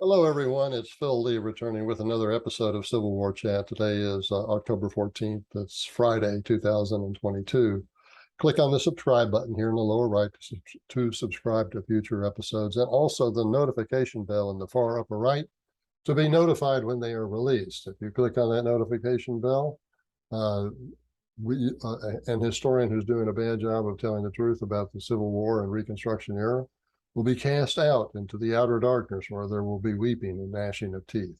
Hello, everyone. It's Phil Lee returning with another episode of Civil War Chat. Today is October 14th. It's Friday, 2022. Click on the subscribe button here in the lower right to subscribe to future episodes, and also the notification bell in the far upper right to be notified when they are released. If you click on that notification bell, an historian who's doing a bad job of telling the truth about the Civil War and Reconstruction era will be cast out into the outer darkness where there will be weeping and gnashing of teeth.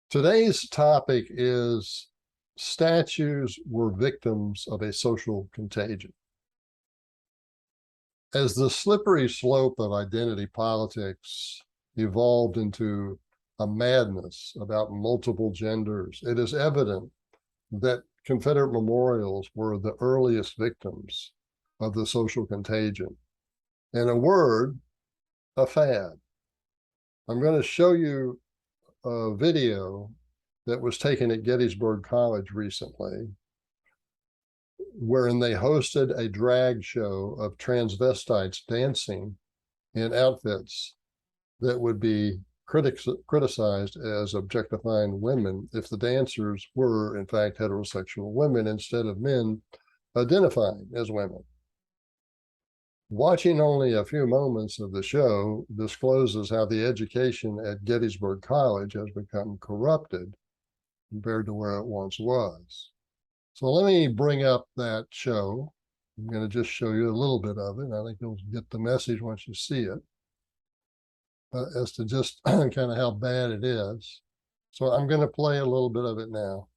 Today's topic is statues were victims of a social contagion. As the slippery slope of identity politics evolved into a madness about multiple genders, it is evident that Confederate memorials were the earliest victims of the social contagion. In a word, a fad. I'm going to show you a video that was taken at Gettysburg College recently, wherein they hosted a drag show of transvestites dancing in outfits that would be criticized as objectifying women if the dancers were, in fact, heterosexual women instead of men identifying as women. Watching only a few moments of the show discloses how the education at Gettysburg College has become corrupted compared to where it once was. So let me bring up that show. I'm going to just show you a little bit of it. I think you'll get the message once you see it, as to just kind of how bad it is. So I'm going to play a little bit of it now.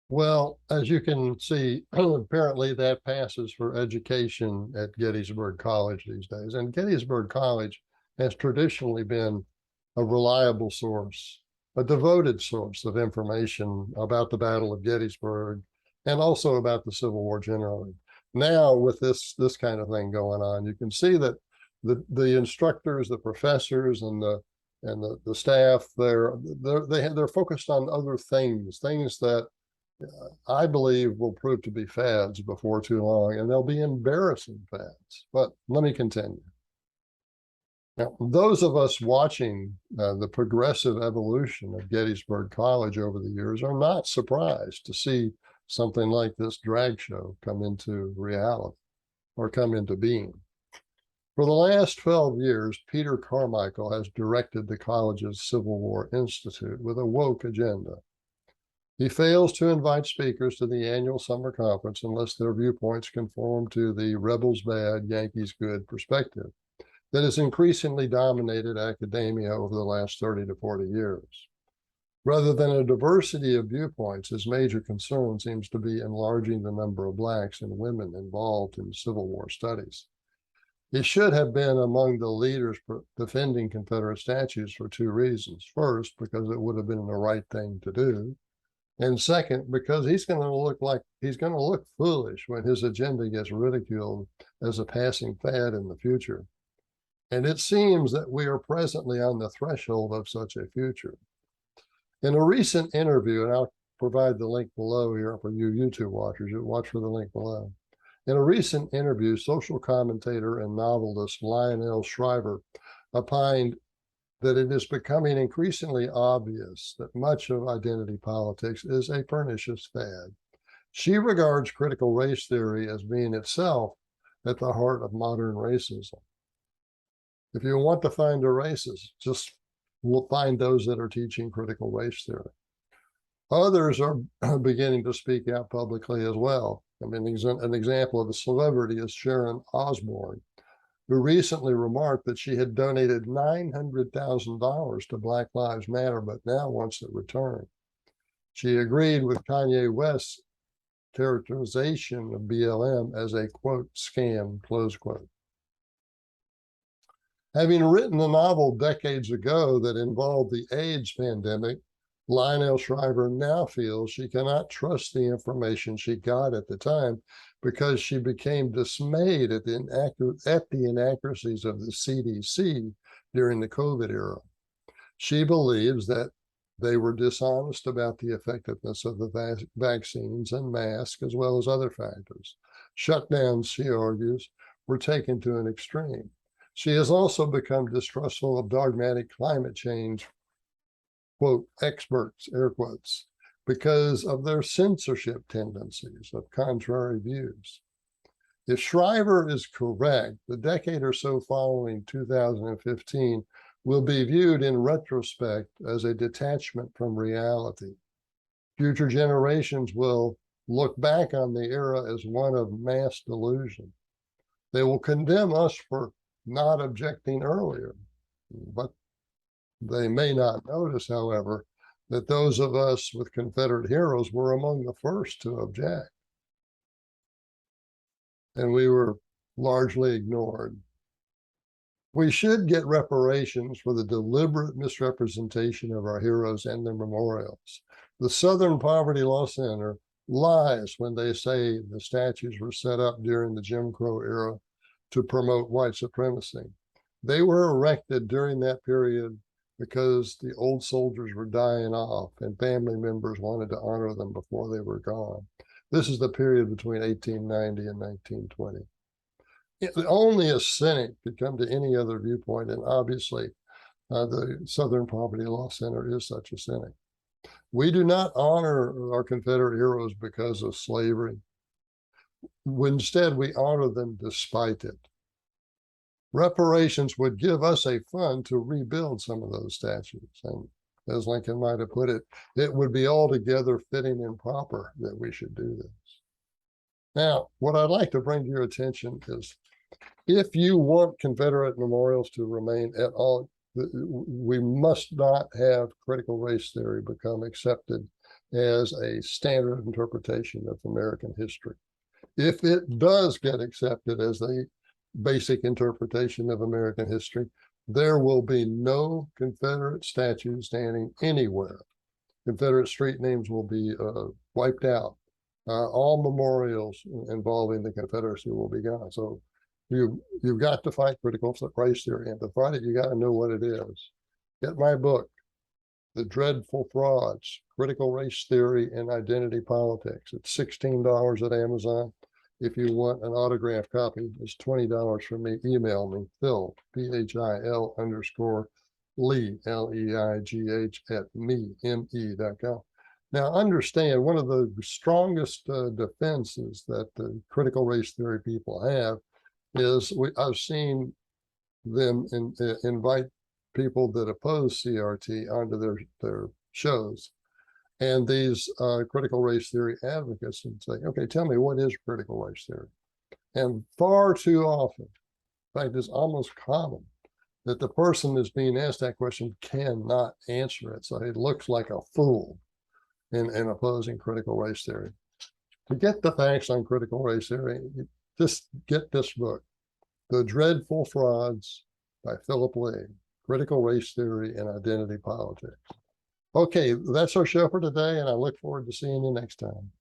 Well, as you can see, apparently that passes for education at Gettysburg College these days. And Gettysburg College has traditionally been a reliable source, a devoted source of information about the Battle of Gettysburg and also about the Civil War generally. Now, with this kind of thing going on, you can see that the instructors, the professors, and the staff, they're focused on other things that I believe will prove to be fads before too long, and they'll be embarrassing fads. But let me continue. Now, those of us watching the progressive evolution of Gettysburg College over the years are not surprised to see something like this drag show come into reality or come into being. For the last 12 years, Peter Carmichael has directed the college's Civil War Institute with a woke agenda. He fails to invite speakers to the annual summer conference unless their viewpoints conform to the rebels bad, Yankees good perspective that has increasingly dominated academia over the last 30 to 40 years. Rather than a diversity of viewpoints, his major concern seems to be enlarging the number of Blacks and women involved in Civil War studies. He should have been among the leaders defending Confederate statues for two reasons. First, because it would have been the right thing to do. And second, because he's going to look foolish when his agenda gets ridiculed as a passing fad in the future. And it seems that we are presently on the threshold of such a future. In a recent interview, and I'll provide the link below here for you YouTube watchers, you watch for the link below. In a recent interview, social commentator and novelist Lionel Shriver opined that it is becoming increasingly obvious that much of identity politics is a pernicious fad. She regards critical race theory as being itself at the heart of modern racism. If you want to find a racist, just find those that are teaching critical race theory. Others are beginning to speak out publicly as well. I mean, an example of a celebrity is Sharon Osbourne, who recently remarked that she had donated $900,000 to Black Lives Matter, but now wants it returned. She agreed with Kanye West's characterization of BLM as a, quote, scam, close quote. Having written a novel decades ago that involved the AIDS pandemic, Lionel Shriver now feels she cannot trust the information she got at the time because she became dismayed at the inaccuracies of the CDC during the COVID era. She believes that they were dishonest about the effectiveness of the vaccines and masks, as well as other factors. Shutdowns, she argues, were taken to an extreme. She has also become distrustful of dogmatic climate change, quote, experts, air quotes, because of their censorship tendencies of contrary views. If Shriver is correct, the decade or so following 2015 will be viewed in retrospect as a detachment from reality. Future generations will look back on the era as one of mass delusion. They will condemn us for not objecting earlier, but they may not notice, however, that those of us with Confederate heroes were among the first to object. And we were largely ignored. We should get reparations for the deliberate misrepresentation of our heroes and their memorials. The Southern Poverty Law Center lies when they say the statues were set up during the Jim Crow era to promote white supremacy. They were erected during that period because the old soldiers were dying off and family members wanted to honor them before they were gone. This is the period between 1890 and 1920. Only a cynic could come to any other viewpoint, and obviously the Southern Poverty Law Center is such a cynic. We do not honor our Confederate heroes because of slavery. Instead, we honor them despite it. Reparations would give us a fund to rebuild some of those statues. And as Lincoln might have put it, it would be altogether fitting and proper that we should do this. Now, what I'd like to bring to your attention is, if you want Confederate memorials to remain at all, we must not have critical race theory become accepted as a standard interpretation of American history. If it does get accepted as a basic interpretation of American history, there will be no Confederate statues standing anywhere. Confederate street names will be wiped out. All memorials involving the Confederacy will be gone. So you've got to fight critical race theory, and to fight it, you got to know what it is. Get my book, The Dreadful Frauds, Critical Race Theory and Identity Politics. It's $16 at Amazon. If you want an autographed copy, it's $20 from me. Email me, Phil, PHIL_Leigh, LEIGH @me.com. Now, understand, one of the strongest defenses that the critical race theory people have is I've seen them invite people that oppose CRT onto their shows. And these critical race theory advocates and say, okay, tell me, what is critical race theory? And far too often, in fact, it's almost common that the person that's being asked that question cannot answer it. So it looks like a fool in opposing critical race theory. To get the facts on critical race theory, just get this book, The Dreadful Frauds by Philip Leigh, Critical Race Theory and Identity Politics. Okay, that's our show for today, and I look forward to seeing you next time.